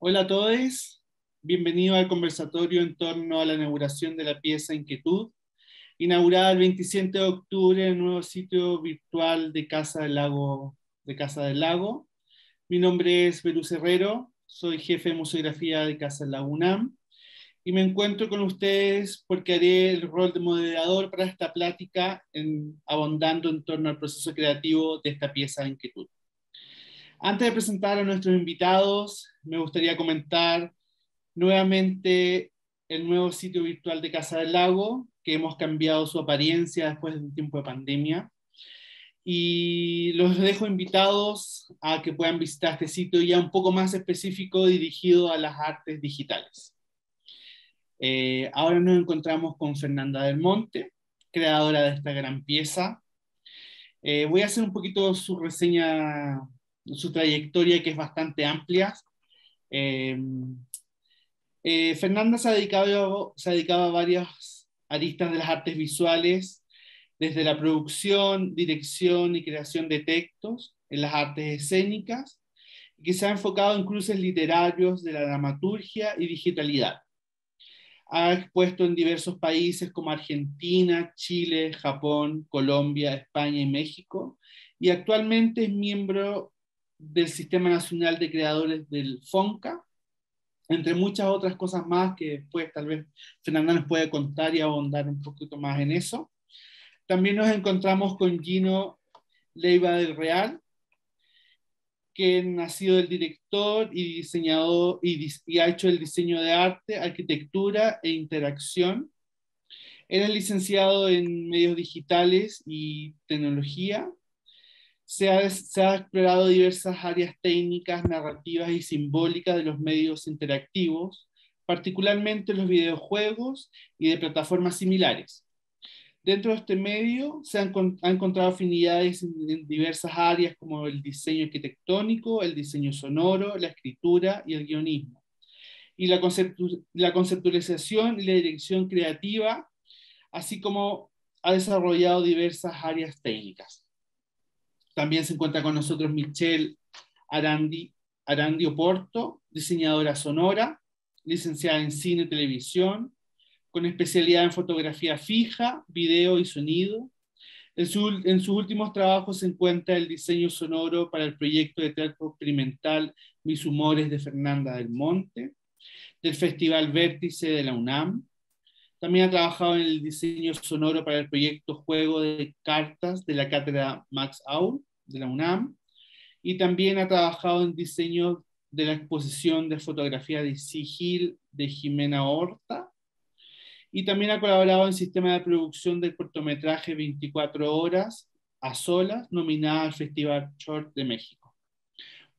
Hola a todos, bienvenido al conversatorio en torno a la inauguración de la pieza Inquietud, inaugurada el 27 de octubre en el nuevo sitio virtual de Casa del Lago. Mi nombre es Beruz Herrero, soy jefe de museografía de Casa del Lago UNAM y me encuentro con ustedes porque haré el rol de moderador para esta plática, abondando en torno al proceso creativo de esta pieza Inquietud. Antes de presentar a nuestros invitados, me gustaría comentar nuevamente el nuevo sitio virtual de Casa del Lago, que hemos cambiado su apariencia después de un tiempo de pandemia. Y los dejo invitados a que puedan visitar este sitio ya un poco más específico dirigido a las artes digitales. Ahora nos encontramos con Fernanda del Monte, creadora de esta gran pieza. Voy a hacer un poquito su reseña, su trayectoria, que es bastante amplia. Eh, Fernanda se ha dedicado a varias aristas de las artes visuales, desde la producción, dirección y creación de textos, en las artes escénicas, que se ha enfocado en cruces literarios de la dramaturgia y digitalidad. Ha expuesto en diversos países como Argentina, Chile, Japón, Colombia, España y México, y actualmente es miembro del Sistema Nacional de Creadores del FONCA, entre muchas otras cosas más que después tal vez Fernanda nos puede contar y ahondar un poquito más en eso. También nos encontramos con Gino Leiva del Real, que ha sido el director y diseñador y ha hecho el diseño de arte, arquitectura e interacción. Él es licenciado en medios digitales y tecnología. Se ha explorado diversas áreas técnicas, narrativas y simbólicas de los medios interactivos, particularmente los videojuegos y de plataformas similares. Dentro de este medio ha encontrado afinidades en diversas áreas como el diseño arquitectónico, el diseño sonoro, la escritura y el guionismo. Y la conceptualización y la dirección creativa, así como ha desarrollado diversas áreas técnicas. También se encuentra con nosotros Michelle Arandi Oporto, diseñadora sonora, licenciada en cine y televisión, con especialidad en fotografía fija, video y sonido. En sus últimos trabajos se encuentra el diseño sonoro para el proyecto de teatro experimental Mis Humores de Fernanda del Monte, del Festival Vértice de la UNAM. También ha trabajado en el diseño sonoro para el proyecto Juego de Cartas de la Cátedra Max Aul de la UNAM, y también ha trabajado en diseño de la exposición de fotografía de Sigil de Jimena Horta, y también ha colaborado en sistema de producción del cortometraje 24 horas a solas, nominada al Festival Short de México.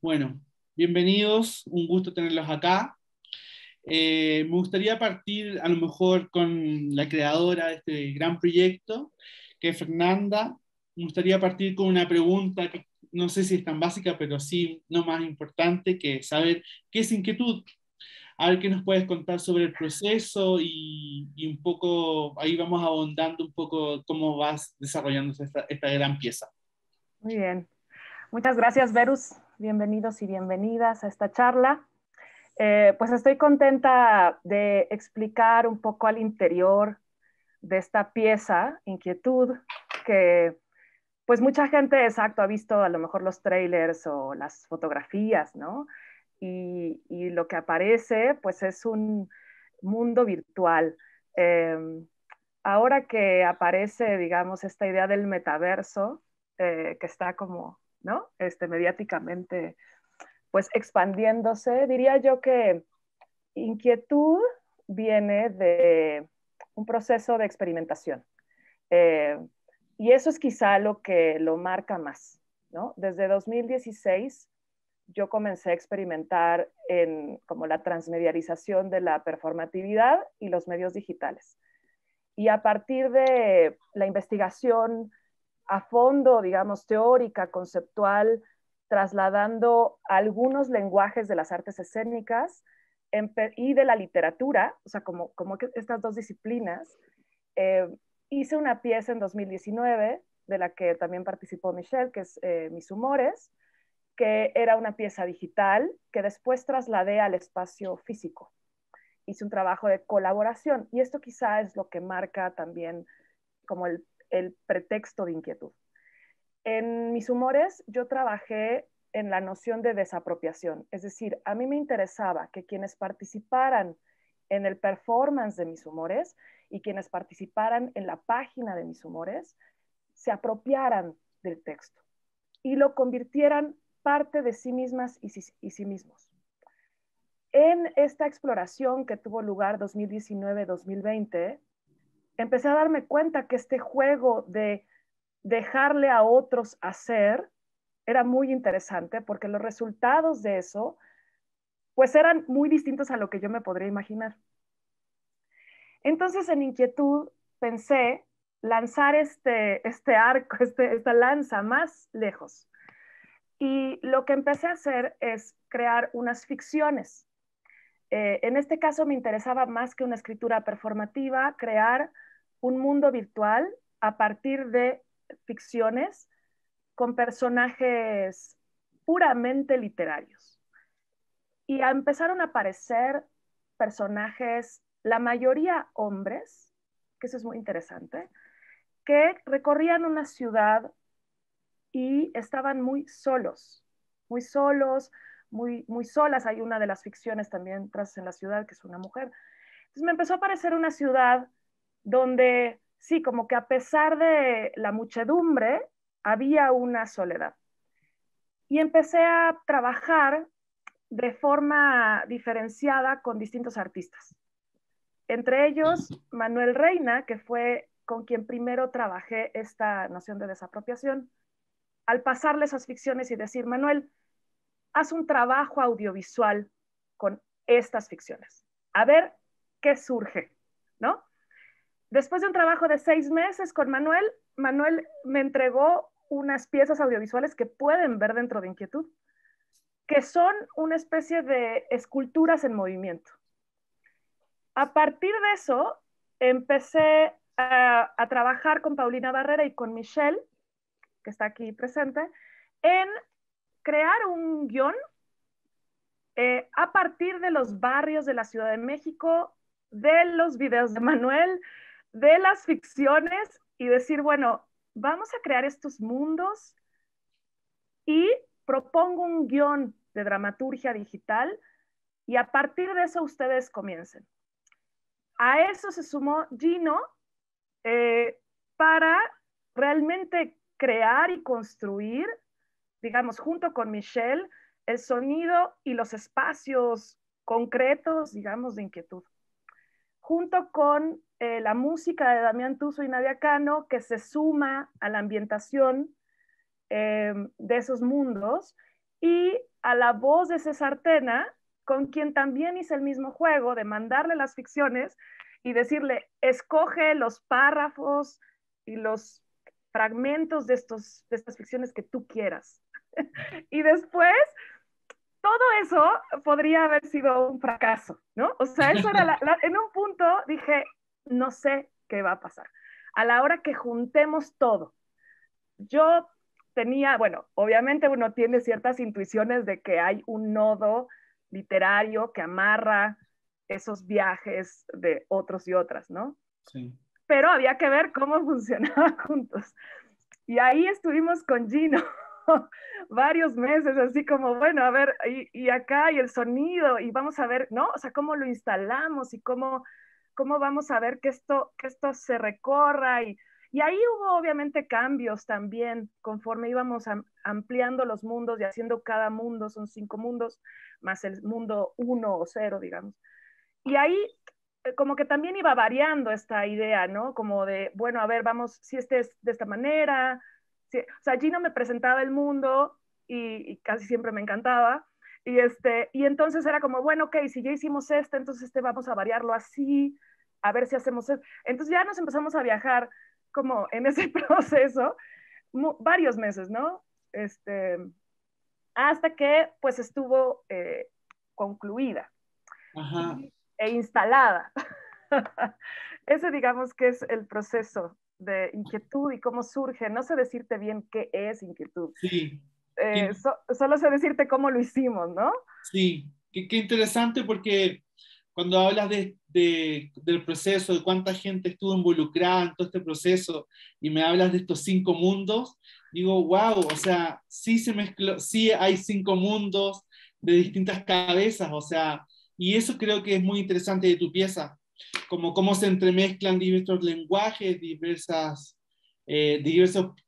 Bueno, bienvenidos, un gusto tenerlos acá. Me gustaría partir a lo mejor con la creadora de este gran proyecto, que es Fernanda. Me gustaría partir con una pregunta que no sé si es tan básica, pero sí no más importante, que es saber qué es Inquietud. A ver qué nos puedes contar sobre el proceso y un poco, ahí vamos abondando un poco cómo vas desarrollándose esta gran pieza. Muy bien. Muchas gracias, Berus. Bienvenidos y bienvenidas a esta charla. Pues estoy contenta de explicar un poco al interior de esta pieza, Inquietud, que pues mucha gente, exacto, ha visto a lo mejor los trailers o las fotografías, ¿no? Y lo que aparece, pues es un mundo virtual. Eh, Ahora que aparece, digamos, esta idea del metaverso, que está como, ¿no? Mediáticamente, pues expandiéndose, diría yo que inquietud viene de un proceso de experimentación. Eh, y eso es quizá lo que lo marca más, ¿no? Desde 2016 yo comencé a experimentar en como la transmedialización de la performatividad y los medios digitales. Y a partir de la investigación a fondo, digamos, teórica, conceptual, trasladando algunos lenguajes de las artes escénicas y de la literatura, o sea, como que estas dos disciplinas, eh, hice una pieza en 2019, de la que también participó Michelle, que es Mis Humores, que era una pieza digital que después trasladé al espacio físico. Hice un trabajo de colaboración y esto quizá es lo que marca también como el pretexto de inquietud. En mis humores yo trabajé en la noción de desapropiación, es decir, a mí me interesaba que quienes participaran en el performance de mis humores y quienes participaran en la página de mis humores se apropiaran del texto y lo convirtieran parte de sí mismas y sí mismos. En esta exploración que tuvo lugar 2019-2020, empecé a darme cuenta que este juego de dejarle a otros hacer era muy interesante porque los resultados de eso pues eran muy distintos a lo que yo me podría imaginar. Entonces en inquietud pensé lanzar este arco, esta lanza más lejos. Y lo que empecé a hacer es crear unas ficciones. En este caso me interesaba más que una escritura performativa, crear un mundo virtual a partir de ficciones con personajes puramente literarios. Y empezaron a aparecer personajes, la mayoría hombres, que eso es muy interesante, que recorrían una ciudad y estaban muy solos, muy solas. Hay una de las ficciones también, Tras en la ciudad, que es una mujer. Entonces me empezó a parecer una ciudad donde, sí, como que a pesar de la muchedumbre, había una soledad. Y empecé a trabajar de forma diferenciada con distintos artistas. Entre ellos, Manuel Reina, que fue con quien primero trabajé esta noción de desapropiación, al pasarle esas ficciones y decir, Manuel, haz un trabajo audiovisual con estas ficciones. A ver qué surge, ¿no? Después de un trabajo de 6 meses con Manuel, Manuel me entregó unas piezas audiovisuales que pueden ver dentro de Inquietud, que son una especie de esculturas en movimiento. A partir de eso, empecé a trabajar con Paulina Barrera y con Michelle, que está aquí presente, en crear un guión a partir de los barrios de la Ciudad de México, de los videos de Manuel, de las ficciones y decir, bueno, vamos a crear estos mundos y propongo un guión de dramaturgia digital y a partir de eso ustedes comiencen. A eso se sumó Gino para realmente crear y construir, digamos, junto con Michelle, el sonido y los espacios concretos, digamos, de Inquietud. Junto con la música de Damián Tuso y Nadia Cano, que se suma a la ambientación de esos mundos, y a la voz de César Tena, con quien también hice el mismo juego de mandarle las ficciones y decirle, escoge los párrafos y los fragmentos de estas ficciones que tú quieras. Y después, todo eso podría haber sido un fracaso, ¿no? O sea, eso era en un punto dije, no sé qué va a pasar. A la hora que juntemos todo, yo tenía, bueno, obviamente uno tiene ciertas intuiciones de que hay un nodo literario que amarra esos viajes de otros y otras, ¿no? Sí. Pero había que ver cómo funcionaba juntos. Y ahí estuvimos con Gino varios meses, así como, bueno, a ver, y acá, y el sonido, y vamos a ver, ¿no? O sea, cómo lo instalamos y cómo vamos a ver que esto se recorra. Y ahí hubo obviamente cambios también, conforme íbamos ampliando los mundos y haciendo cada mundo, son 5 mundos, más el mundo 1 o 0, digamos. Y ahí como que también iba variando esta idea, ¿no? Como de, bueno, a ver, vamos, si este es de esta manera. Si, o sea, Gino me presentaba el mundo y casi siempre me encantaba. Y entonces era como, bueno, ok, si ya hicimos entonces vamos a variarlo así, a ver si hacemos esto. Entonces ya nos empezamos a viajar como en ese proceso, varios meses, ¿no? Hasta que pues estuvo concluida. Ajá. E instalada. Ese digamos que es el proceso de inquietud y cómo surge. No sé decirte bien qué es inquietud. Sí. Qué- Solo sé decirte cómo lo hicimos, ¿no? sí, qué interesante porque cuando hablas del proceso, de cuánta gente estuvo involucrada en todo este proceso, y me hablas de estos 5 mundos, digo, wow, o sea, sí se mezcló, sí hay 5 mundos de distintas cabezas, o sea, y eso creo que es muy interesante de tu pieza, como cómo se entremezclan diversos lenguajes, diversos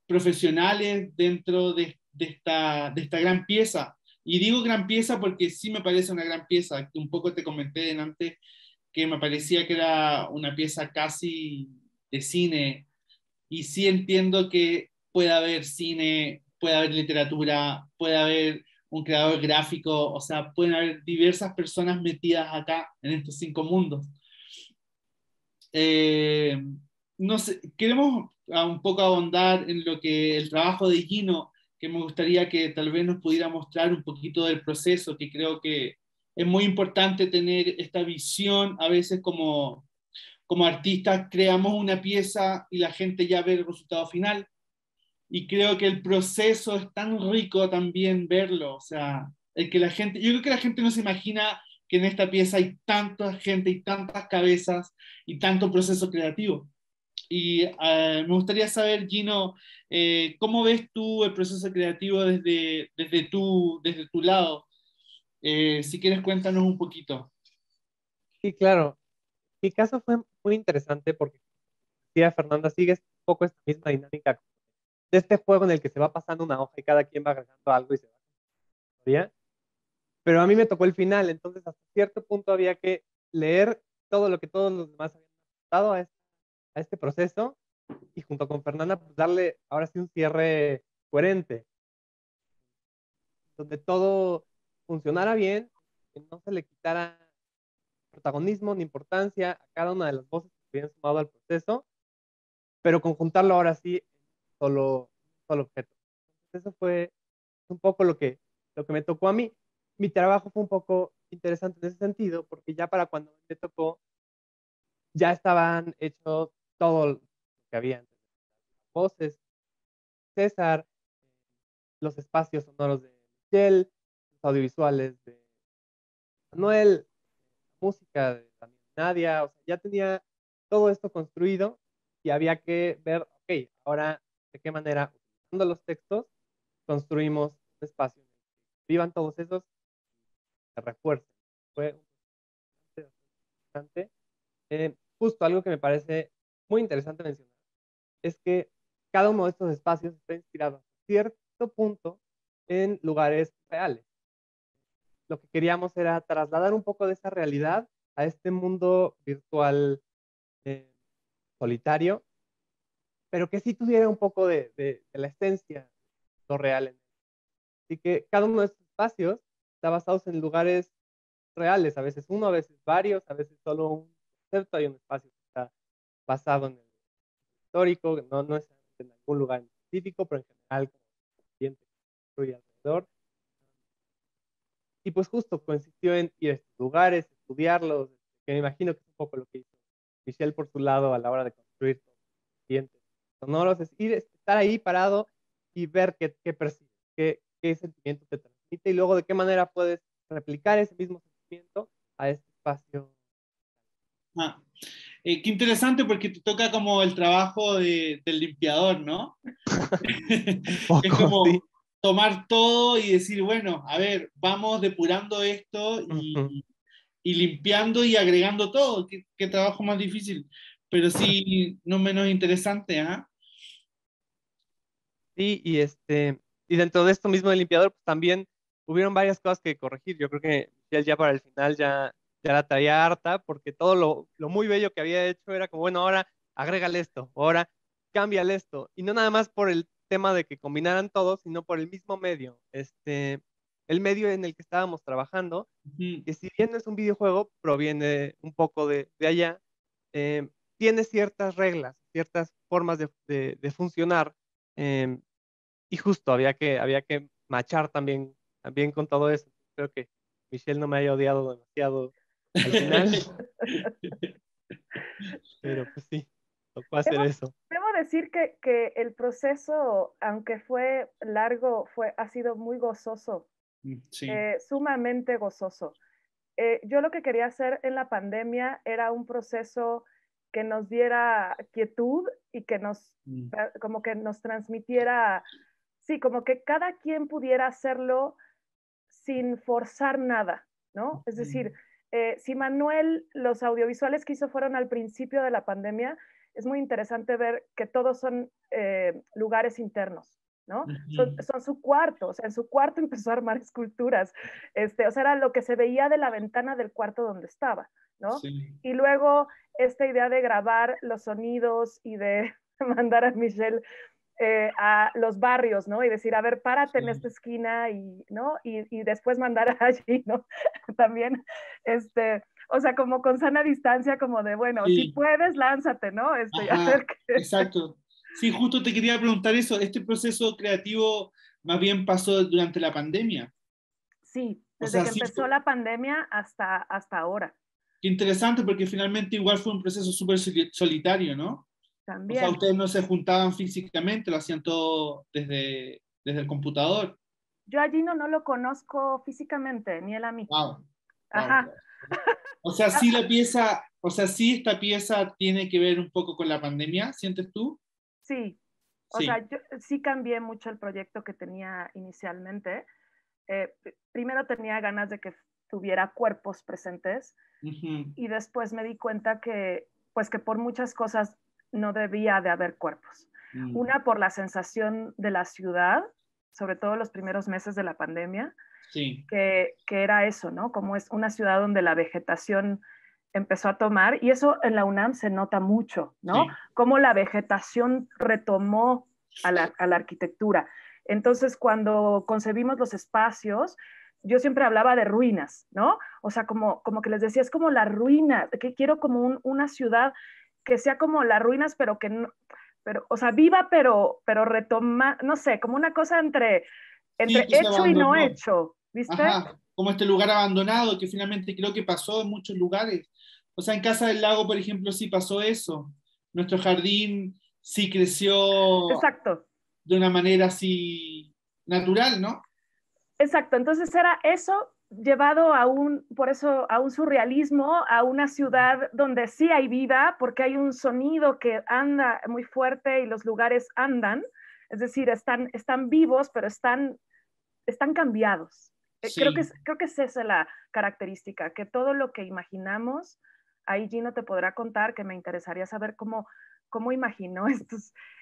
profesionales dentro de esta gran pieza. Y digo gran pieza porque sí me parece una gran pieza, que un poco te comenté antes que me parecía que era una pieza casi de cine, y sí entiendo que puede haber cine, puede haber literatura, puede haber un creador gráfico, o sea, pueden haber diversas personas metidas acá en estos 5 mundos. Eh, no sé, queremos un poco ahondar en lo que el trabajo de Gino, que me gustaría que tal vez nos pudiera mostrar un poquito del proceso, que creo que es muy importante tener esta visión. A veces como artistas creamos una pieza y la gente ya ve el resultado final, y creo que el proceso es tan rico también verlo, o sea, yo creo que la gente no se imagina que en esta pieza hay tanta gente y tantas cabezas y tanto proceso creativo. Y me gustaría saber, Gino, ¿cómo ves tú el proceso creativo desde tu lado? Si quieres, cuéntanos un poquito. Sí, claro. Mi caso fue muy interesante porque, decía Fernanda, sigue un poco esta misma dinámica de este juego en el que se va pasando una hoja y cada quien va agregando algo y se va haciendo historia. Pero a mí me tocó el final, entonces hasta cierto punto había que leer todo lo que todos los demás habían aportado a este proceso y junto con Fernanda, pues darle ahora sí un cierre coherente, donde todo funcionara bien, que no se le quitara protagonismo ni importancia a cada una de las voces que habían sumado al proceso, pero conjuntarlo ahora sí en solo objeto. Entonces, eso fue un poco lo que me tocó a mí. Mi trabajo fue un poco interesante en ese sentido, porque ya para cuando me tocó, ya estaban hechos todo lo que había entre las voces, César, los espacios sonoros de Michelle, los audiovisuales de Manuel, música de también Nadia, o sea, ya tenía todo esto construido y había que ver, ok, ahora de qué manera, utilizando los textos, construimos un espacio en el que vivan todos esos y se refuercen. Fue un proceso bastante interesante. Justo algo que me parece muy interesante mencionar es que cada uno de estos espacios está inspirado a cierto punto en lugares reales. Lo que queríamos era trasladar un poco de esa realidad a este mundo virtual eh, solitario, pero que sí tuviera un poco de la esencia, lo real en él. Así que cada uno de estos espacios está basado en lugares reales, a veces uno, a veces varios, a veces solo un concepto. Hay un espacio que está basado en el histórico, no es en algún lugar en específico, pero en general como el ambiente que se construye alrededor. Y pues justo consistió en ir a estos lugares, estudiarlos, que me imagino que es un poco lo que hizo Michelle por su lado a la hora de construir los ambientes sonoros, es ir, estar ahí parado y ver qué percibes, qué sentimiento te transmite y luego de qué manera puedes replicar ese mismo sentimiento a este espacio. Ah, qué interesante porque te toca como el trabajo del limpiador, ¿no? Un Es poco, sí. como tomar todo y decir, bueno, a ver, vamos depurando esto Ujú. y limpiando y agregando todo. Qué trabajo más difícil, pero sí, no menos interesante, ¿ah? Sí, y dentro de esto mismo del limpiador, pues también hubieron varias cosas que corregir. Yo creo que Michelle ya para el final ya la traía harta, porque todo lo muy bello que había hecho era como, bueno, ahora agrégale esto, ahora cámbiale esto. Y no nada más por el tema de que combinaran todo, sino por el mismo medio. El medio en el que estábamos trabajando, Ujú. que si bien no es un videojuego, proviene un poco de allá, tiene ciertas reglas, ciertas formas de funcionar. em, y justo había que machar también con todo eso. Creo que Michelle no me haya odiado demasiado al final, pero pues sí, tocó hacer Debo, eso. debo decir que el proceso, aunque fue largo, ha sido muy gozoso, Sí. sumamente gozoso. Yo lo que quería hacer en la pandemia era un proceso que nos diera quietud y que como que nos transmitiera, sí, como que cada quien pudiera hacerlo sin forzar nada, ¿no? Es decir, si Manuel, los audiovisuales que hizo fueron al principio de la pandemia, es muy interesante ver que todos son lugares internos, ¿no? Son su cuarto, o sea, en su cuarto empezó a armar esculturas, o sea, era lo que se veía de la ventana del cuarto donde estaba, ¿no? Sí. Y luego esta idea de grabar los sonidos y de mandar a Michelle a los barrios, ¿no? Y decir, a ver, párate en esta esquina y, ¿no? Y después mandar allí, ¿no? También, o sea, como con sana distancia, como de, bueno, si Sí. puedes, lánzate, ¿no? A ver qué... Exacto. Sí, justo te quería preguntar eso. ¿Este proceso creativo más bien pasó durante la pandemia? Sí, O desde sea, que sí, empezó la pandemia hasta ahora. qué interesante porque finalmente igual fue un proceso súper solitario, ¿no? O sea, También. ustedes no se juntaban físicamente, lo hacían todo desde el computador. Yo a Gino no lo conozco físicamente, ni él a mí. Wow, wow. Ajá. O sea, sí o sea, sí esta pieza tiene que ver un poco con la pandemia, ¿sientes tú? Sí, o sea, Sí. yo sí cambié mucho el proyecto que tenía inicialmente. Primero tenía ganas de que tuviera cuerpos presentes y después me di cuenta que, pues que por muchas cosas no debía de haber cuerpos. Una, por la sensación de la ciudad, sobre todo los primeros meses de la pandemia, Sí. que era eso, ¿no? Como es una ciudad donde la vegetación empezó a tomar, y eso en la UNAM se nota mucho, ¿no? Sí. Cómo la vegetación retomó a la arquitectura. Entonces, cuando concebimos los espacios, yo siempre hablaba de ruinas, ¿no? O sea, como que les decía, es como la ruina, que quiero como una ciudad que sea como las ruinas, pero que no, pero, o sea, viva, pero retoma, no sé, como una cosa Sí, entre que se hecho y no abandonó. hecho, ¿viste? Ajá, como este lugar abandonado que finalmente creo que pasó en muchos lugares. O sea, en Casa del Lago, por ejemplo, sí pasó eso. Nuestro jardín sí creció Exacto, de una manera así natural, ¿no? exacto. Entonces era eso llevado por eso, a un surrealismo, a una ciudad donde sí hay vida, porque hay un sonido que anda muy fuerte y los lugares andan, es decir, están vivos, pero están cambiados. Sí, Creo que es esa la característica, que todo lo que imaginamos, ahí Gino te podrá contar, que me interesaría saber cómo imaginó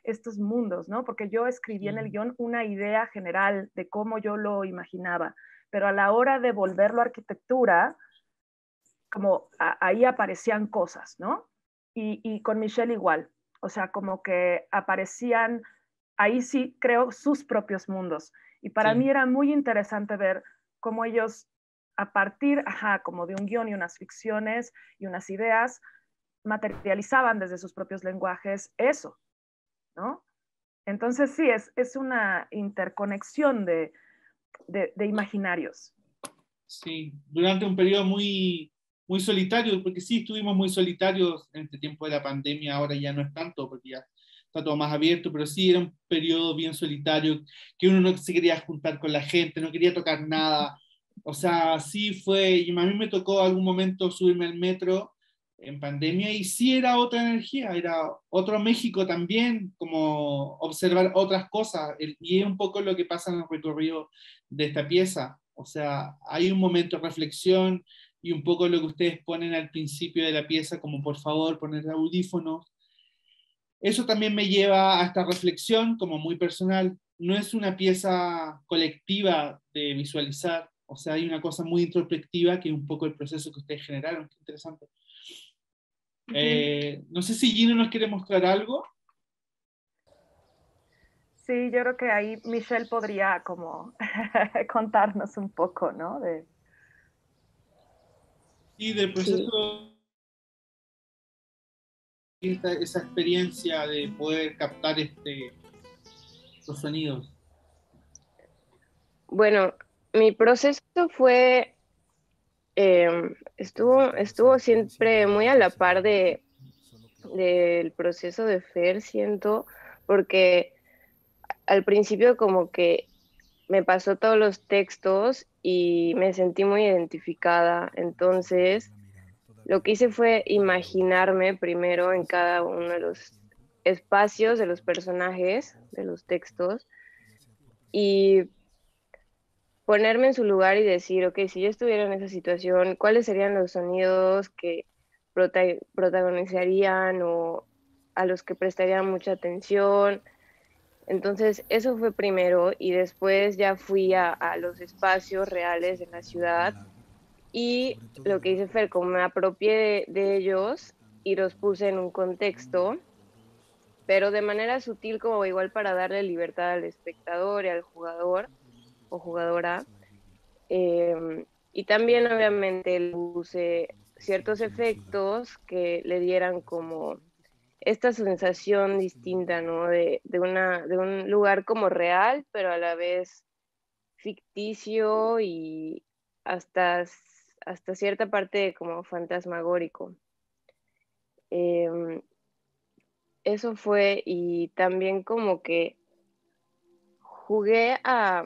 estos mundos, ¿no? Porque yo escribí en el sí, guión una idea general de cómo yo lo imaginaba, pero a la hora de volverlo a arquitectura, como ahí aparecían cosas, ¿no? Y con Michelle igual, o sea, como que aparecían, ahí sí creo, sus propios mundos. Y para mí sí, era muy interesante ver cómo ellos, a partir, ajá, como de un guión y unas ficciones y unas ideas, materializaban desde sus propios lenguajes eso, ¿no? Entonces sí, es una interconexión de imaginarios. sí. Durante un periodo muy solitario, porque sí estuvimos muy solitarios en este tiempo de la pandemia, ahora ya no es tanto, porque ya está todo más abierto, pero sí era un periodo bien solitario, que uno no se quería juntar con la gente, no quería tocar nada. O sea, sí fue, y a mí me tocó algún momento subirme al metro en pandemia y sí era otra energía, era otro México también, como observar otras cosas, y es un poco lo que pasa en el recorrido de esta pieza. O sea, hay un momento de reflexión y un poco lo que ustedes ponen al principio de la pieza, como por favor poner audífonos. Eso también me lleva a esta reflexión como muy personal. No es una pieza colectiva de visualizar, o sea, hay una cosa muy introspectiva que es un poco el proceso que ustedes generaron. Qué interesante. No sé si Gino nos quiere mostrar algo. Sí, yo creo que ahí Michelle podría como contarnos un poco, ¿no? Y del Sí, proceso, esa experiencia de poder captar los sonidos. bueno, mi proceso fue, estuvo siempre muy a la par del proceso de Fer, siento, porque al principio como que me pasó todos los textos y me sentí muy identificada. Entonces, lo que hice fue imaginarme primero en cada uno de los espacios de los personajes, de los textos, y ponerme en su lugar y decir, ok, si yo estuviera en esa situación, ¿cuáles serían los sonidos que protagonizarían o a los que prestarían mucha atención? Entonces, eso fue primero y después ya fui a los espacios reales en la ciudad y lo que hice fue como me apropié de ellos y los puse en un contexto, pero de manera sutil como igual para darle libertad al espectador y al jugador o jugadora. Y también obviamente le puse ciertos efectos que le dieran como esta sensación distinta, ¿no? De un lugar como real, pero a la vez ficticio y hasta, hasta cierta parte como fantasmagórico. Em, Eso fue, y también como que jugué a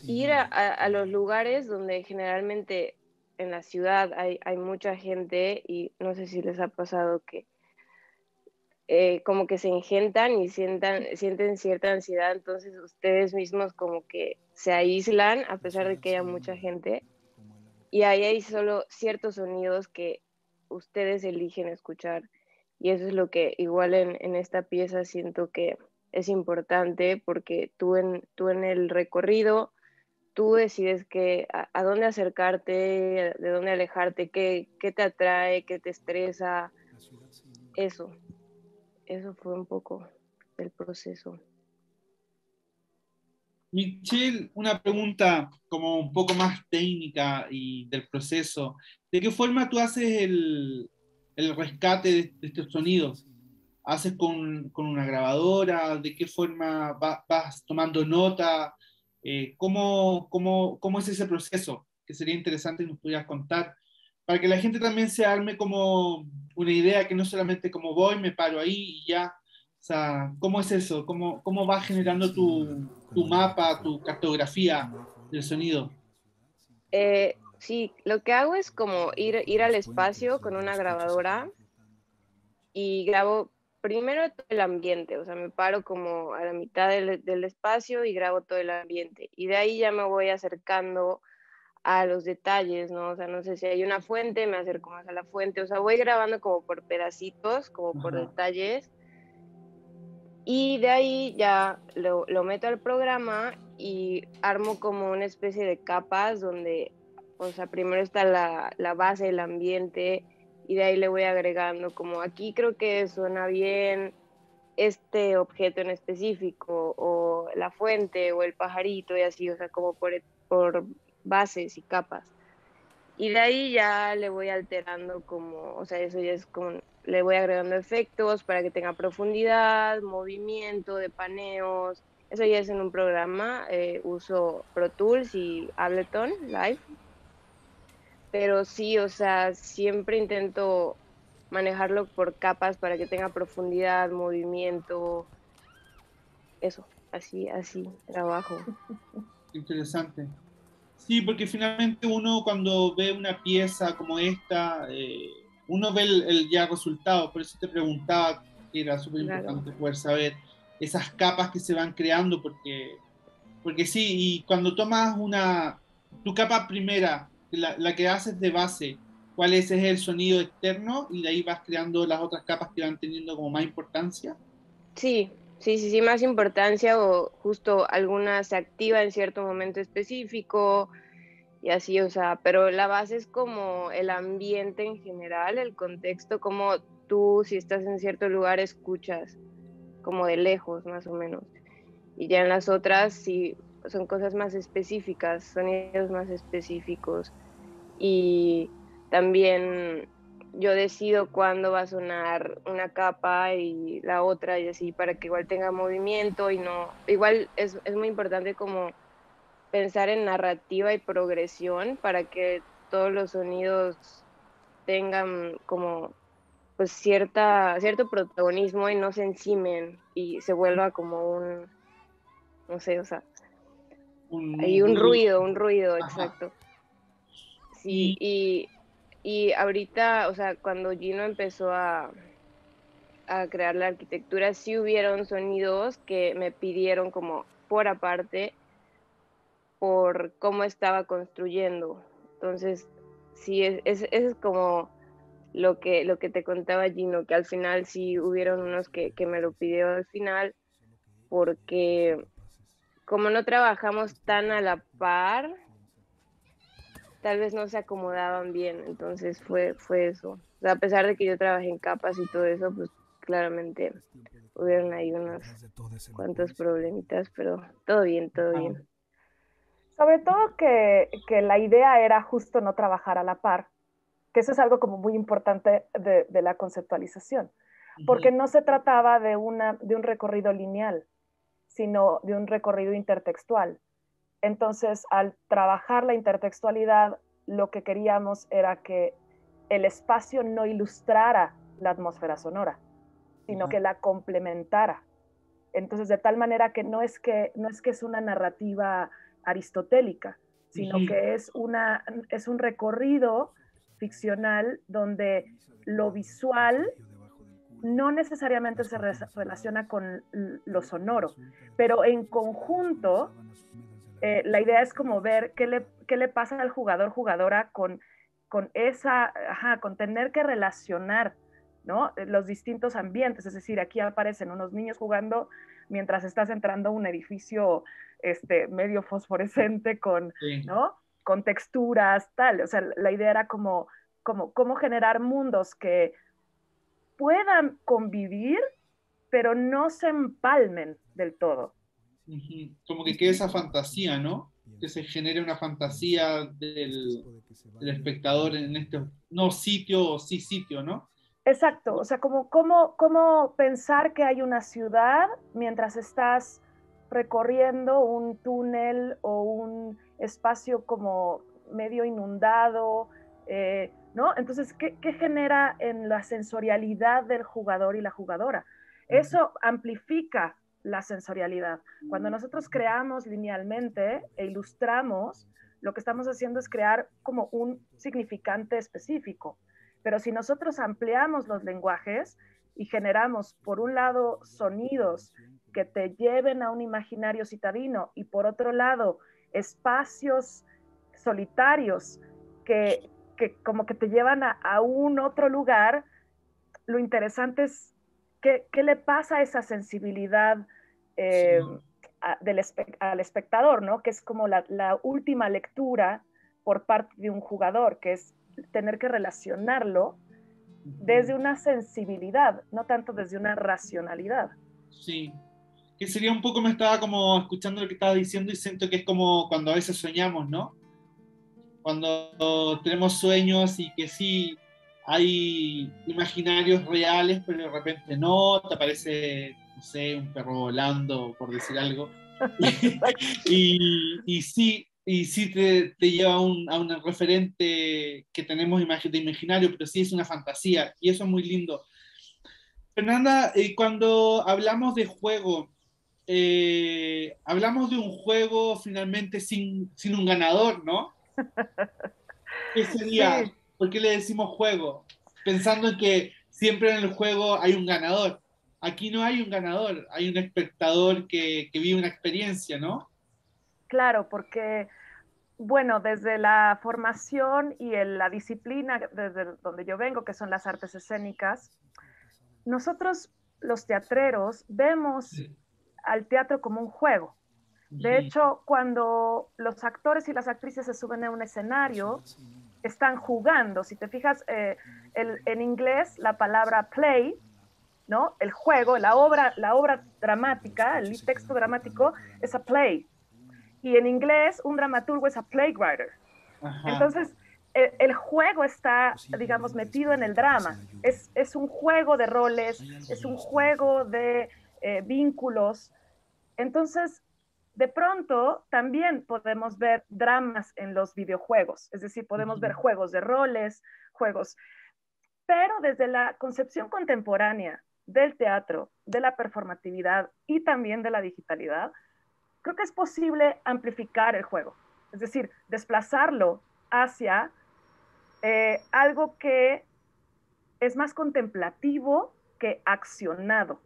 ir a los lugares donde generalmente en la ciudad hay mucha gente y no sé si les ha pasado que como que se engentan y sienten cierta ansiedad, entonces ustedes mismos como que se aíslan a pesar de que haya mucha gente y ahí hay solo ciertos sonidos que ustedes eligen escuchar y eso es lo que igual en esta pieza siento que es importante porque tú en el recorrido tú decides a dónde acercarte, de dónde alejarte, qué te atrae, qué te estresa, eso. Eso fue un poco del proceso. Michelle, una pregunta como un poco más técnica y del proceso. ¿De qué forma tú haces el rescate de estos sonidos? ¿Haces con una grabadora? ¿De qué forma vas tomando nota? ¿Cómo es ese proceso? Que sería interesante que nos pudieras contar, para que la gente también se arme como una idea, que no solamente como voy, me paro ahí y ya. O sea, ¿cómo es eso? ¿Cómo vas generando tu mapa, tu cartografía del sonido? Sí, lo que hago es como ir al espacio con una grabadora y grabo primero todo el ambiente, o sea, me paro como a la mitad del espacio y grabo todo el ambiente. Y de ahí ya me voy acercando a los detalles, ¿no? O sea, no sé si hay una fuente, me acerco más a la fuente, o sea, voy grabando como por pedacitos, como por Ajá. detalles. Y de ahí ya lo meto al programa y armo como una especie de capas donde, o sea, primero está la base, el ambiente, y de ahí le voy agregando como aquí creo que suena bien este objeto en específico, o la fuente, o el pajarito, y así, o sea, como por bases y capas. Y de ahí ya le voy alterando como, o sea, eso ya es como, le voy agregando efectos para que tenga profundidad, movimiento de paneos. Eso ya es en un programa, uso Pro Tools y Ableton Live. Pero sí, o sea, siempre intento manejarlo por capas para que tenga profundidad, movimiento, eso, así trabajo. Interesante. Sí, porque finalmente uno cuando ve una pieza como esta, uno ve el ya resultado, por eso te preguntaba, que era súper Claro. importante poder saber esas capas que se van creando, porque sí, y cuando tomas tu capa primera, la que haces de base, ¿cuál es el sonido externo? Y de ahí vas creando las otras capas que van teniendo como más importancia. Sí, más importancia o justo alguna se activa en cierto momento específico y así, o sea, pero la base es como el ambiente en general, el contexto, como tú si estás en cierto lugar escuchas, como de lejos más o menos. Y ya en las otras sí son cosas más específicas, sonidos más específicos. Y también yo decido cuándo va a sonar una capa y la otra y así para que igual tenga movimiento y no, igual es muy importante como pensar en narrativa y progresión para que todos los sonidos tengan como pues cierto protagonismo y no se encimen y se vuelva como un, no sé, o sea, hay un ruido, Ajá. exacto. Sí, y ahorita, o sea, cuando Gino empezó a crear la arquitectura, sí hubieron sonidos que me pidieron como por aparte por cómo estaba construyendo. Entonces, sí, es como lo que te contaba Gino, que al final sí hubieron unos que me lo pidió al final, porque como no trabajamos tan a la par, tal vez no se acomodaban bien, entonces fue eso. O sea, a pesar de que yo trabajé en capas y todo eso, pues claramente hubieron ahí unos cuantos problemitas, pero todo bien, todo Ah, bien. Sobre todo que la idea era justo no trabajar a la par, que eso es algo como muy importante de la conceptualización, porque ujú, no se trataba de un recorrido lineal, sino de un recorrido intertextual. Entonces, al trabajar la intertextualidad, lo que queríamos era que el espacio no ilustrara la atmósfera sonora, sino ajá, que la complementara. Entonces, de tal manera que no es que es una narrativa aristotélica, sino ujú, que es un recorrido ficcional donde lo visual no necesariamente se relaciona con lo sonoro, pero en conjunto la idea es como ver qué le pasa al jugador, jugadora con esa, ajá, con tener que relacionar, ¿no? Los distintos ambientes, es decir, aquí aparecen unos niños jugando mientras estás entrando a un edificio medio fosforescente con, sí, ¿no? Con texturas, tal. O sea, la idea era cómo generar mundos que puedan convivir, pero no se empalmen del todo. ujú. Como que quede esa fantasía, ¿no? Que se genere una fantasía del espectador en este, no sitio o sí sitio, ¿no? Exacto, o sea, cómo pensar que hay una ciudad mientras estás recorriendo un túnel o un espacio como medio inundado, ¿no? Entonces, ¿qué genera en la sensorialidad del jugador y la jugadora? Ujú, Eso amplifica la sensorialidad. Cuando nosotros creamos linealmente e ilustramos, lo que estamos haciendo es crear como un significante específico. Pero si nosotros ampliamos los lenguajes y generamos, por un lado, sonidos que te lleven a un imaginario citadino y por otro lado, espacios solitarios que como que te llevan a un otro lugar, lo interesante es qué le pasa a esa sensibilidad eh, sí, al espectador, ¿no? Que es como la última lectura por parte de un jugador, que es tener que relacionarlo ujú, desde una sensibilidad, no tanto desde una racionalidad. sí. Que sería un poco, me estaba como escuchando lo que estaba diciendo y siento que es como cuando a veces soñamos, ¿no? Cuando tenemos sueños y que sí hay imaginarios reales, pero de repente no, te aparece, no sé, un perro volando, por decir algo. Y sí te lleva a un referente que tenemos de imaginario, pero sí es una fantasía y eso es muy lindo. Fernanda, cuando hablamos de juego, hablamos de un juego finalmente sin un ganador, ¿no? ¿Qué sería? Sí, ¿Por qué le decimos juego? Pensando en que siempre en el juego hay un ganador. Aquí no hay un ganador, hay un espectador que vive una experiencia, ¿no? claro, porque, bueno, desde la formación y en la disciplina desde donde yo vengo, que son las artes escénicas, nosotros los teatreros vemos Sí. al teatro como un juego. De Ujú. hecho, cuando los actores y las actrices se suben a un escenario, están jugando. Si te fijas, en inglés la palabra play, ¿no? El juego, la obra dramática, el texto dramático es a play. Y en inglés un dramaturgo es a playwriter. Ajá. Entonces, el juego está, digamos, metido en el drama. Es un juego de roles, es un juego de vínculos. Entonces, de pronto también podemos ver dramas en los videojuegos, es decir, podemos ver Ujú. juegos de roles, juegos. pero desde la concepción contemporánea del teatro, de la performatividad y también de la digitalidad, creo que es posible amplificar el juego, es decir, desplazarlo hacia algo que es más contemplativo que accionado,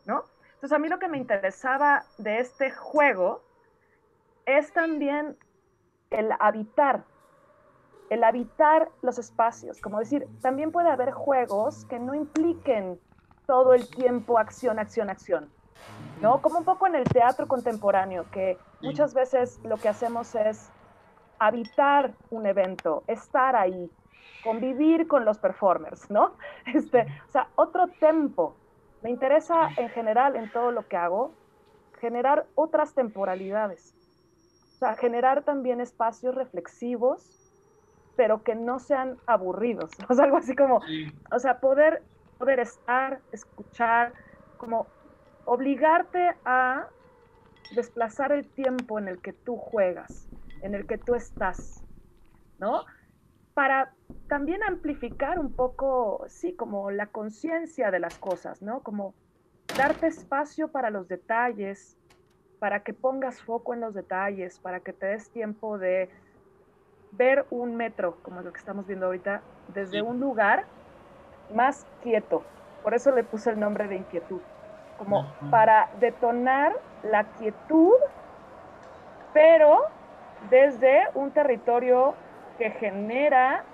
¿no? Entonces a mí lo que me interesaba de este juego es también el habitar los espacios, como decir, también puede haber juegos que no impliquen todo el tiempo acción, acción, acción, ¿no? Como un poco en el teatro contemporáneo, que Sí. muchas veces lo que hacemos es habitar un evento, estar ahí, convivir con los performers, ¿no? O sea, otro tempo. Me interesa en general en todo lo que hago generar otras temporalidades, o sea, generar también espacios reflexivos, pero que no sean aburridos, o sea, algo así como, Sí. o sea, poder estar, escuchar, como obligarte a desplazar el tiempo en el que tú juegas, en el que tú estás, ¿no? Para también amplificar un poco, sí, como la conciencia de las cosas, ¿no? Como darte espacio para los detalles, para que pongas foco en los detalles, para que te des tiempo de ver un metro, como lo que estamos viendo ahorita, desde Sí. un lugar más quieto. Por eso le puse el nombre de inquietud, como Ajá. para detonar la quietud, pero desde un territorio que genera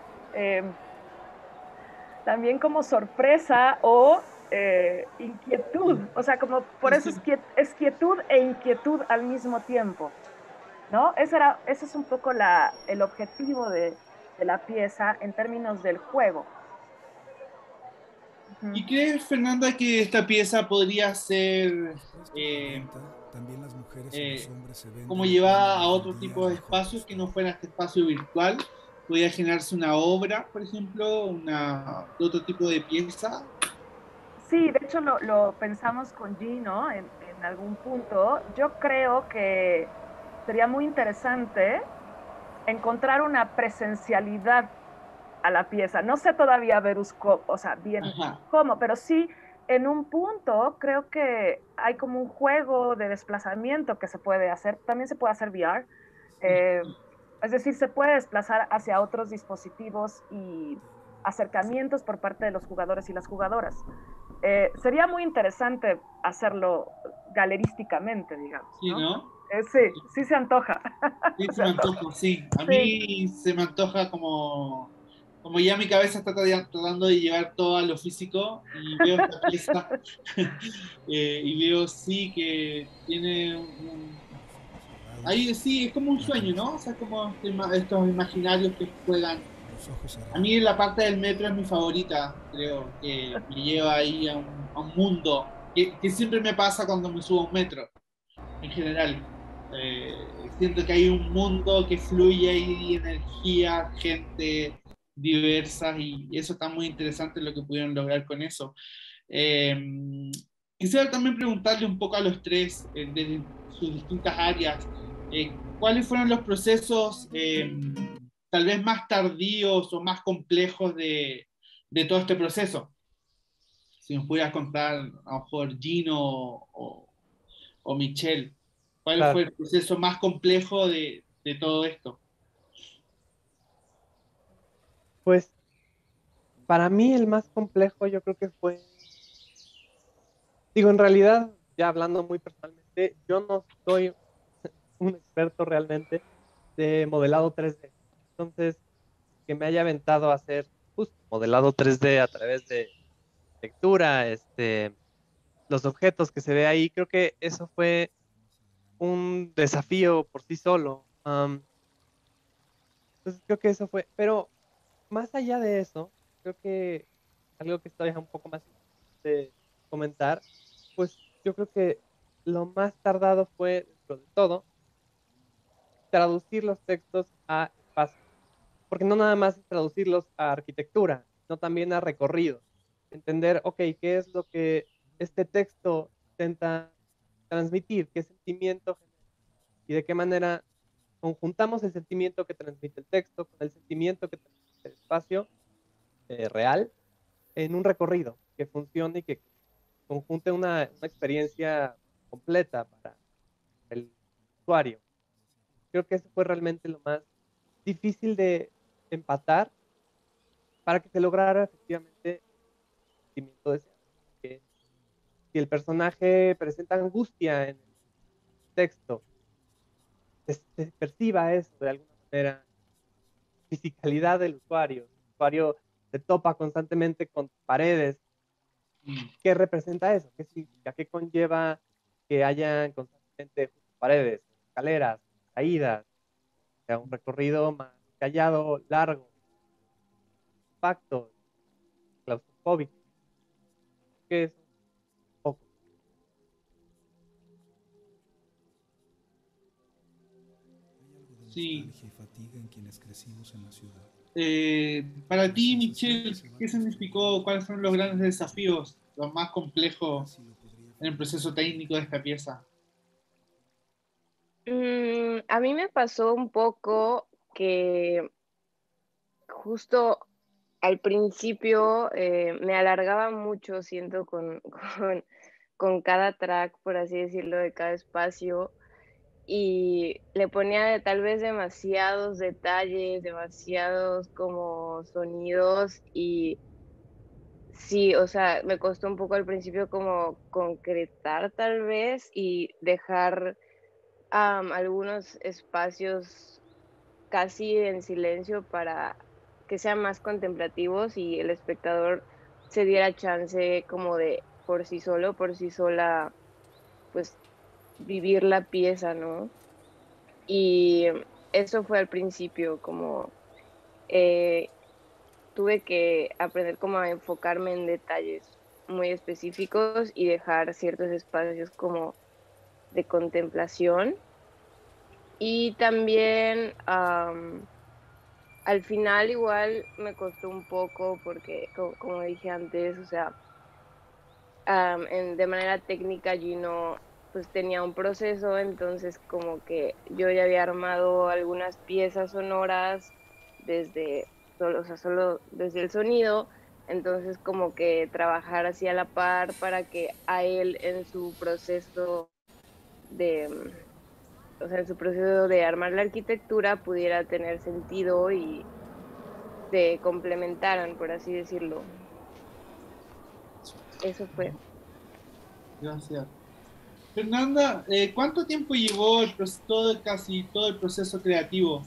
también como sorpresa o inquietud. O sea, como por Sí, eso sí. es quietud e inquietud al mismo tiempo, ¿no? Ese es un poco el objetivo de la pieza en términos del juego. Uh-huh. ¿Y crees, Fernanda, que esta pieza podría ser eh, eh, como llevada a otro tipo de espacios que no fuera este espacio virtual? ¿Podría generarse una obra, por ejemplo, de otro tipo de pieza? Sí, de hecho lo pensamos con Gino en algún punto. Yo creo que sería muy interesante encontrar una presencialidad a la pieza. No sé todavía, Verus, o sea, bien Ajá. cómo, pero sí, en un punto creo que hay como un juego de desplazamiento que se puede hacer. También se puede hacer VR. Eh, es decir, se puede desplazar hacia otros dispositivos y acercamientos por parte de los jugadores y las jugadoras. Sería muy interesante hacerlo galerísticamente, digamos, Sí, ¿no? ¿no? Sí, sí se antoja. Sí, se Se me antoja. antoja, sí. A Sí, mí se me antoja como ya mi cabeza está tratando de llevar todo a lo físico y veo esta pieza y veo sí que tiene ahí sí, es como un sueño, ¿no? O sea, como estos imaginarios que juegan. A mí la parte del metro es mi favorita, creo, que me lleva ahí a un mundo que siempre me pasa cuando me subo a un metro en general. Siento que hay un mundo que fluye ahí, energía, gente diversa y eso está muy interesante lo que pudieron lograr con eso. Eh, Quisiera también preguntarle un poco a los tres, desde sus distintas áreas, ¿cuáles fueron los procesos tal vez más tardíos o más complejos de todo este proceso? Si nos pudieras contar, a lo mejor Gino o Michelle, ¿cuál fue Claro. el proceso más complejo de todo esto? Pues para mí el más complejo yo creo que fue, digo, en realidad, ya hablando muy personalmente, yo no soy un experto realmente de modelado 3D. Entonces, que me haya aventado a hacer justo modelado 3D a través de lectura, los objetos que se ve ahí, creo que eso fue un desafío por sí solo. Entonces creo que eso fue, pero más allá de eso, creo que algo que estoy un poco más de comentar, pues yo creo que lo más tardado fue, dentro de todo, traducir los textos a espacio, porque no nada más es traducirlos a arquitectura, sino también a recorrido, entender, ok, qué es lo que este texto intenta transmitir, qué sentimiento genera y de qué manera conjuntamos el sentimiento que transmite el texto con el sentimiento que transmite el espacio real en un recorrido que funcione y que conjunte una experiencia completa para el usuario. Creo que eso fue realmente lo más difícil de empatar para que se lograra efectivamente el sentimiento deseado. Que si el personaje presenta angustia en el texto, se perciba eso de alguna manera, fisicalidad del usuario. El usuario se topa constantemente con paredes. ¿Qué representa eso? ¿Qué significa? ¿Qué conlleva que haya constantemente paredes, escaleras, caídas? O sea, un recorrido más callado, largo, compacto, claustrofóbico. Que es un poco. Sí. Nostalgia y fatiga en quienes crecimos en la ciudad. Para ti, Michelle, ¿qué significó? ¿Cuáles fueron los grandes desafíos, los más complejos en el proceso técnico de esta pieza? A mí me pasó un poco que justo al principio me alargaba mucho, siento, con cada track, por así decirlo, de cada espacio, y le ponía tal vez demasiados detalles, demasiados como sonidos, y sí, o sea, me costó un poco al principio como concretar tal vez y dejar algunos espacios casi en silencio para que sean más contemplativos y el espectador se diera chance como de por sí solo, por sí sola, pues vivir la pieza, ¿no? Y eso fue al principio, como eh, tuve que aprender como a enfocarme en detalles muy específicos y dejar ciertos espacios como de contemplación. Y también al final igual me costó un poco porque, como dije antes, o sea, de manera técnica Gino pues tenía un proceso, entonces como que yo ya había armado algunas piezas sonoras desde solo, o sea, solo desde el sonido, entonces como que trabajar así a la par para que a él en su proceso de, o sea, en su proceso de armar la arquitectura pudiera tener sentido y se complementaran, por así decirlo. Eso fue. Gracias. Fernanda, ¿cuánto tiempo llevó casi todo el proceso creativo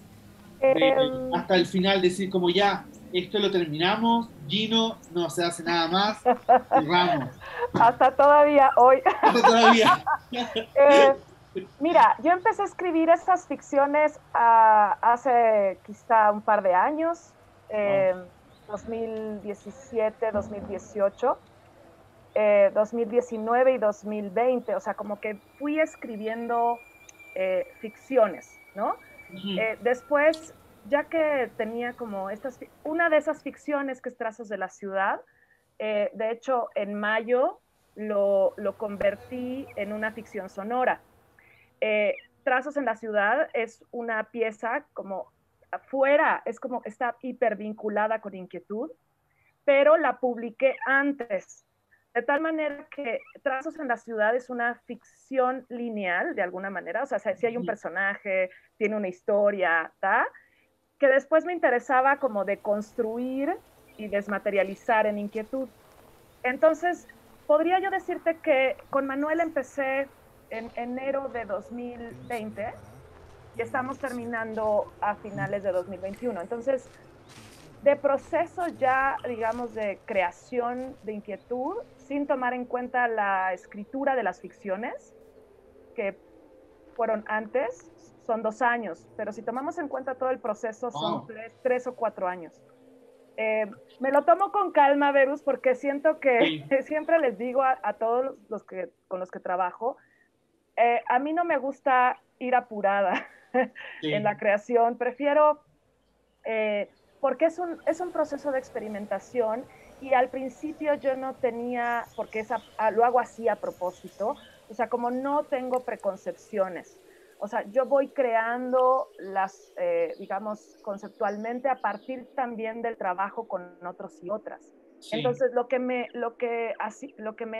Em, hasta el final? Decir, como ya, esto lo terminamos, Gino, no se hace nada más, cerramos. Hasta todavía hoy. Esto todavía. Eh, Mira, yo empecé a escribir esas ficciones hace quizá un par de años, Wow. 2017, 2018, 2019 y 2020. O sea, como que fui escribiendo ficciones, ¿no? Ujú. Después, ya que tenía como una de esas ficciones que es Trazos de la Ciudad, de hecho, en mayo lo convertí en una ficción sonora. Trazos en la Ciudad es una pieza como afuera, es como está hipervinculada con Inquietud, pero la publiqué antes. De tal manera que Trazos en la Ciudad es una ficción lineal, de alguna manera. O sea, si hay un personaje, tiene una historia, ¿tá? Que después me interesaba como de construir y desmaterializar en Inquietud. Entonces, podría yo decirte que con Manuel empecé en enero de 2020 y estamos terminando a finales de 2021. Entonces, de proceso ya, digamos, de creación de Inquietud, sin tomar en cuenta la escritura de las ficciones, que fueron antes, son 2 años, pero si tomamos en cuenta todo el proceso, son Wow. 3 o 4 años. Me lo tomo con calma, Verus, porque siento que Sí, siempre les digo a todos los que, con los que trabajo, a mí no me gusta ir apurada en sí. la creación, prefiero, eh, porque es un proceso de experimentación y al principio yo no tenía, porque lo hago así a propósito, o sea, como no tengo preconcepciones. O sea, yo voy creando digamos, conceptualmente a partir también del trabajo con otros y otras. Sí. Entonces, lo que me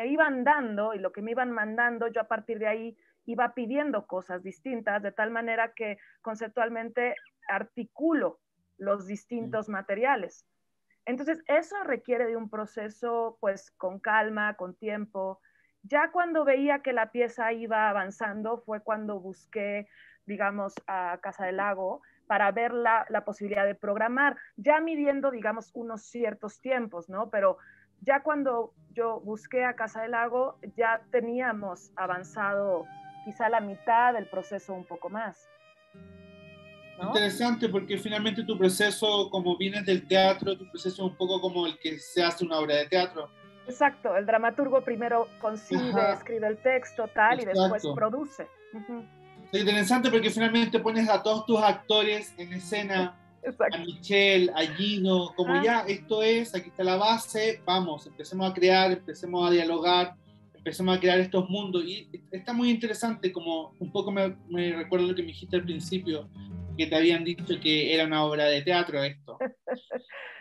iban dando y lo que me iban mandando, yo a partir de ahí iba pidiendo cosas distintas, de tal manera que conceptualmente articulo los distintos materiales. Entonces, eso requiere de un proceso, pues, con calma, con tiempo. Ya cuando veía que la pieza iba avanzando, fue cuando busqué, digamos, a Casa del Lago para ver la posibilidad de programar, ya midiendo, digamos, unos ciertos tiempos, ¿no? Pero ya cuando yo busqué a Casa del Lago, ya teníamos avanzado quizá la mitad del proceso, un poco más, ¿no? Interesante, porque finalmente tu proceso, como vienes del teatro, tu proceso es un poco como el que se hace una obra de teatro. Exacto, el dramaturgo primero concibe, Ajá, escribe el texto, tal, y después exacto. produce. Uh-huh. Es interesante porque finalmente pones a todos tus actores en escena, a Exacto. Michelle, a Gino, como Ah, ya, esto es, aquí está la base, vamos, empecemos a crear, empecemos a dialogar, empecemos a crear estos mundos. Y está muy interesante, como un poco me recuerdo lo que me dijiste al principio, que te habían dicho que era una obra de teatro esto.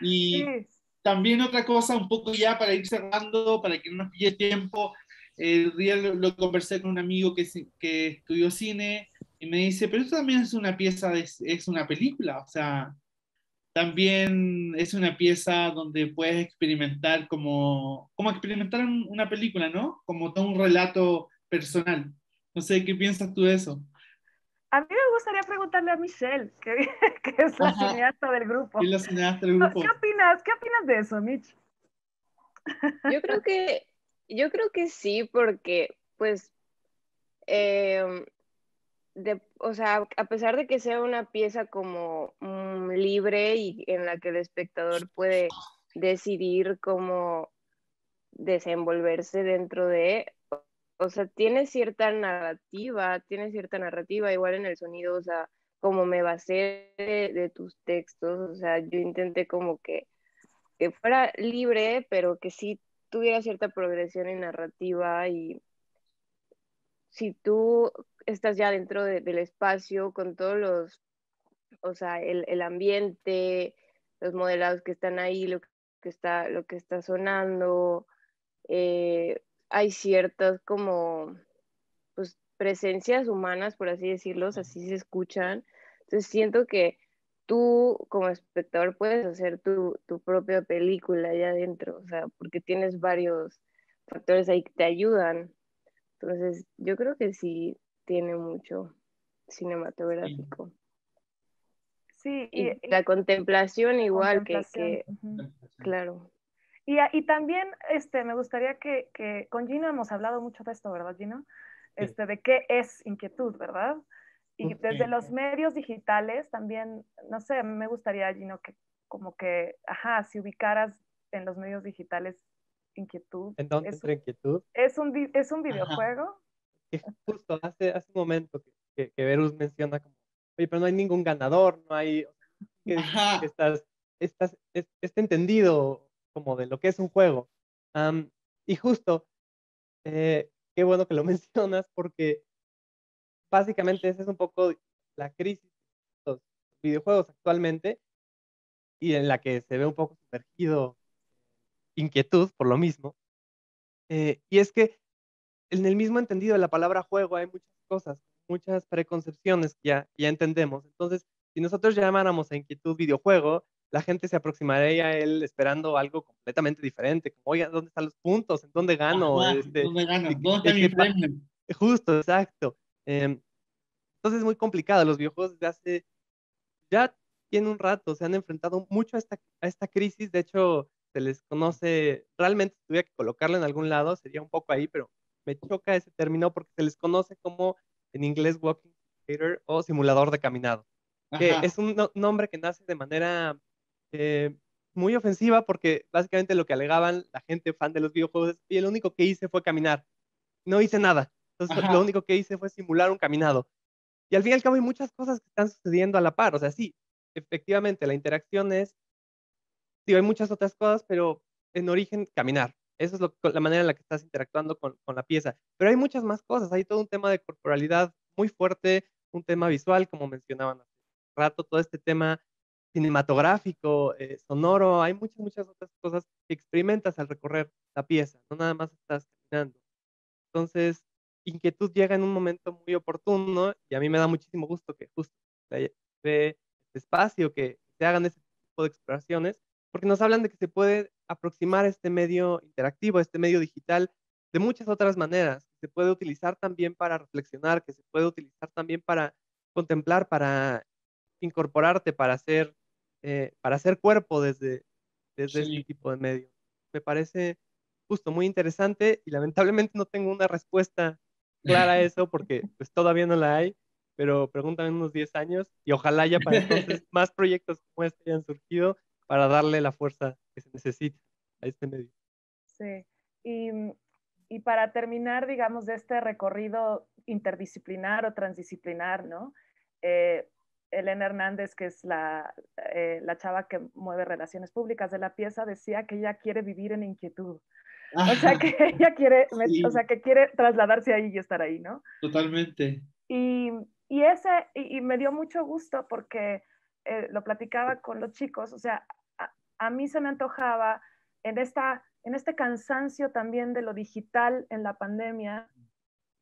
Y sí. también otra cosa, un poco ya para ir cerrando, para que no nos pille tiempo, el día lo conversé con un amigo que estudió cine y me dice, pero esto también es una pieza, es una película, o sea, también es una pieza donde puedes experimentar como experimentar una película, ¿no? Como todo un relato personal. No sé, ¿qué piensas tú de eso? A mí me gustaría preguntarle a Michelle, que, que es la Ajá, cineasta del ¿qué grupo. es la cineasta del ¿Qué grupo? opinas? ¿Qué opinas de eso, Mitch? Yo creo que, yo creo que sí, porque pues, em, o sea, a pesar de que sea una pieza como libre y en la que el espectador puede decidir cómo desenvolverse dentro de, o sea, tiene cierta narrativa, igual en el sonido, o sea, como me basé de tus textos, o sea, yo intenté como que fuera libre, pero que sí tuviera cierta progresión en narrativa y si tú estás ya dentro del espacio con todos los, o sea, el ambiente, los modelados que están ahí, lo que está sonando, hay ciertas como pues presencias humanas, por así decirlo, así se escuchan. Entonces siento que tú como espectador puedes hacer tu propia película allá adentro, o sea, porque tienes varios factores ahí que te ayudan. Entonces yo creo que sí tiene mucho Sí. cinematográfico. Sí, Y la contemplación la igual contemplación. Uh-huh. claro. Y también me gustaría que con Gino hemos hablado mucho de esto, ¿verdad, Gino? Sí. De qué es inquietud, ¿verdad? Y Ok. desde los medios digitales también, no sé, me gustaría, Gino, que como que, ajá, si ubicaras en los medios digitales inquietud, ¿En dónde entra inquietud? es un Ajá. videojuego. Que justo hace un momento que Verus menciona como, oye, pero no hay ningún ganador, no hay, o sea, que Ajá. este entendido como de lo que es un juego. Am, y justo, qué bueno que lo mencionas porque básicamente esa es un poco la crisis de los videojuegos actualmente y en la que se ve un poco sumergido inquietud por lo mismo. Y es que en el mismo entendido de la palabra juego hay muchas cosas, muchas preconcepciones que ya entendemos. Entonces, si nosotros llamáramos a inquietud videojuego, la gente se aproximaría a él esperando algo completamente diferente, como, oiga, ¿dónde están los puntos? ¿En dónde gano? Ajá. ¿Dónde ganas? ¿Dónde está ¿Qué, mi qué pa-? premio? Justo, exacto. Entonces es muy complicado. Los videojuegos desde hace ya tienen un rato, se han enfrentado mucho a esta crisis. De hecho, se les conoce, realmente si tuviera que colocarlo en algún lado, sería un poco ahí, pero me choca ese término porque se les conoce como en inglés walking simulator o simulador de caminado, que Ajá. es un nombre que nace de manera eh, muy ofensiva porque básicamente lo que alegaban la gente fan de los videojuegos es, y lo único que hice fue caminar, no hice nada. Entonces, lo Ajá. único que hice fue simular un caminado. Y al fin y al cabo hay muchas cosas que están sucediendo a la par. O sea, sí, efectivamente, la interacción es, sí, hay muchas otras cosas, pero en origen, caminar. Eso es la manera en la que estás interactuando con la pieza. Pero hay muchas más cosas. Hay todo un tema de corporalidad muy fuerte, un tema visual, como mencionaban hace rato, todo este tema cinematográfico, sonoro, hay muchas otras cosas que experimentas al recorrer la pieza, no nada más estás caminando. Entonces, Inquietud llega en un momento muy oportuno y a mí me da muchísimo gusto que justo se dé este espacio, que se hagan ese tipo de exploraciones, porque nos hablan de que se puede aproximar este medio interactivo, este medio digital, de muchas otras maneras. Se puede utilizar también para reflexionar, que se puede utilizar también para contemplar, para incorporarte, para hacer cuerpo desde este Sí. tipo de medio. Me parece justo muy interesante y lamentablemente no tengo una respuesta clara a eso porque pues todavía no la hay, pero pregúntame en unos 10 años y ojalá ya para entonces más proyectos como este hayan surgido para darle la fuerza que se necesita a este medio. Sí. Y, y para terminar, digamos, de este recorrido interdisciplinar o transdisciplinar, ¿no? Elena Hernández, que es la chava que mueve relaciones públicas de la pieza, decía que ella quiere vivir en Inquietud. O sea, que ella quiere, o Sí, sea, que quiere trasladarse ahí y estar ahí, ¿no? totalmente. Y, y me dio mucho gusto porque lo platicaba con los chicos, o sea, a mí se me antojaba en este cansancio también de lo digital en la pandemia,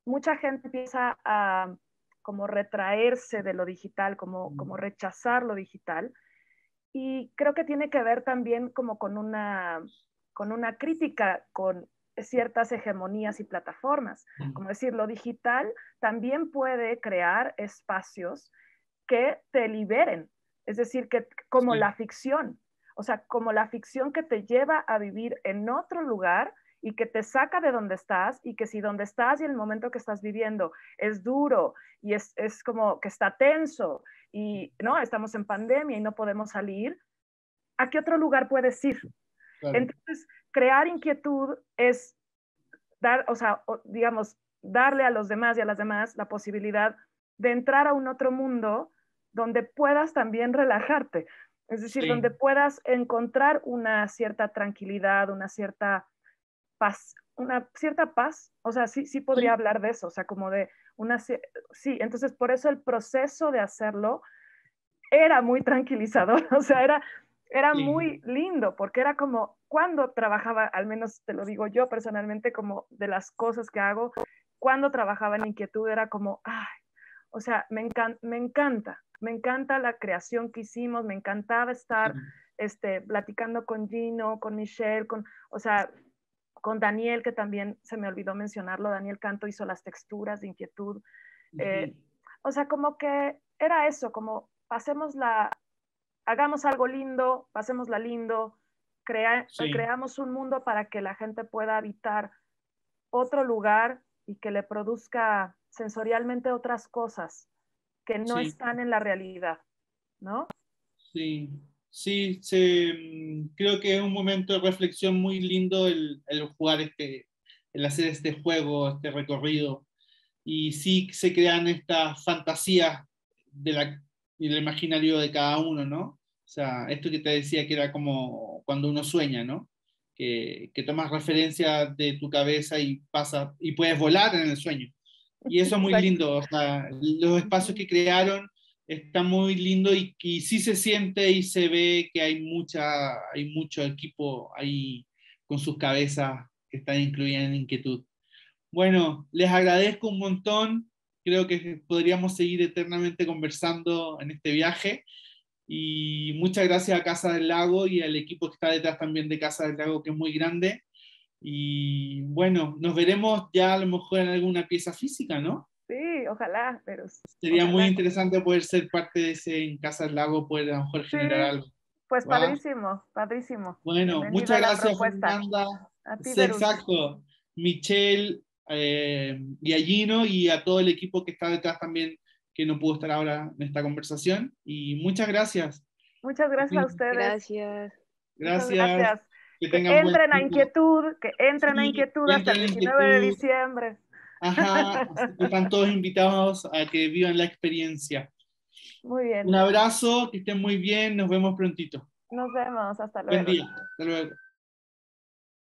mucha gente empieza a como retraerse de lo digital, como rechazar lo digital. Y creo que tiene que ver también como con una crítica con ciertas hegemonías y plataformas. Como decir, lo digital también puede crear espacios que te liberen, es decir, que como Sí, la ficción, o sea, como la ficción que te lleva a vivir en otro lugar y que te saca de donde estás y que si donde estás y el momento que estás viviendo es duro y es como que está tenso y no, estamos en pandemia y no podemos salir, ¿a qué otro lugar puedes ir? claro. Entonces, crear inquietud es dar, o sea, digamos, darle a los demás y a las demás la posibilidad de entrar a un otro mundo donde puedas también relajarte, es decir, Sí, donde puedas encontrar una cierta tranquilidad, una cierta paz, o sea, sí podría sí, hablar de eso, o sea, como de sí, entonces por eso el proceso de hacerlo era muy tranquilizador, o sea, era sí, muy lindo, porque era como cuando trabajaba, al menos te lo digo yo personalmente, como de las cosas que hago, cuando trabajaba en Inquietud era como, ay, o sea, me encanta la creación que hicimos, me encantaba estar sí. platicando con Gino, con Michelle, o sea, con Daniel, que también se me olvidó mencionarlo, Daniel Canto hizo las texturas de Inquietud. Ujú. Eh, o sea, como que era eso, como hagamos algo lindo, pasémosla lindo, Sí, creamos un mundo para que la gente pueda habitar otro lugar y que le produzca sensorialmente otras cosas que no sí, están en la realidad, ¿no? sí. Sí, creo que es un momento de reflexión muy lindo el jugar el hacer este juego, este recorrido. Y sí se crean estas fantasías del imaginario de cada uno, ¿no? O sea, esto que te decía que era como cuando uno sueña, ¿no? Que tomas referencia de tu cabeza y pasa, y puedes volar en el sueño. Y eso es muy Exacto. lindo, o sea, los espacios que crearon están muy lindos y sí se siente y se ve que hay mucho equipo ahí con sus cabezas que están incluidas en Inquietud. Bueno, les agradezco un montón. Creo que podríamos seguir eternamente conversando en este viaje. Y muchas gracias a Casa del Lago y al equipo que está detrás también de Casa del Lago, que es muy grande. Y bueno, nos veremos ya a lo mejor en alguna pieza física, ¿no? Sí, ojalá, pero Sería muy ojalá. interesante poder ser parte de ese en Casa del Lago, poder a lo mejor Sí, generar algo. pues ¿Va? padrísimo, padrísimo. Bueno, Bienvenida muchas a la gracias, propuesta. Fernanda. A ti, Sí, Verus. exacto. Michelle y a Gino y a todo el equipo que está detrás también, que no pudo estar ahora en esta conversación. Y muchas gracias. Muchas gracias a ustedes. Gracias. Muchas Gracias. gracias. Que Que tengan buen entren a día. Inquietud, que entren a Sí, Inquietud hasta el entren en 19 de inquietud. diciembre. Ajá, así que están todos invitados a que vivan la experiencia. Muy bien. Un abrazo, que estén muy bien, nos vemos prontito. Nos vemos. Hasta Buen luego. día. Hasta luego.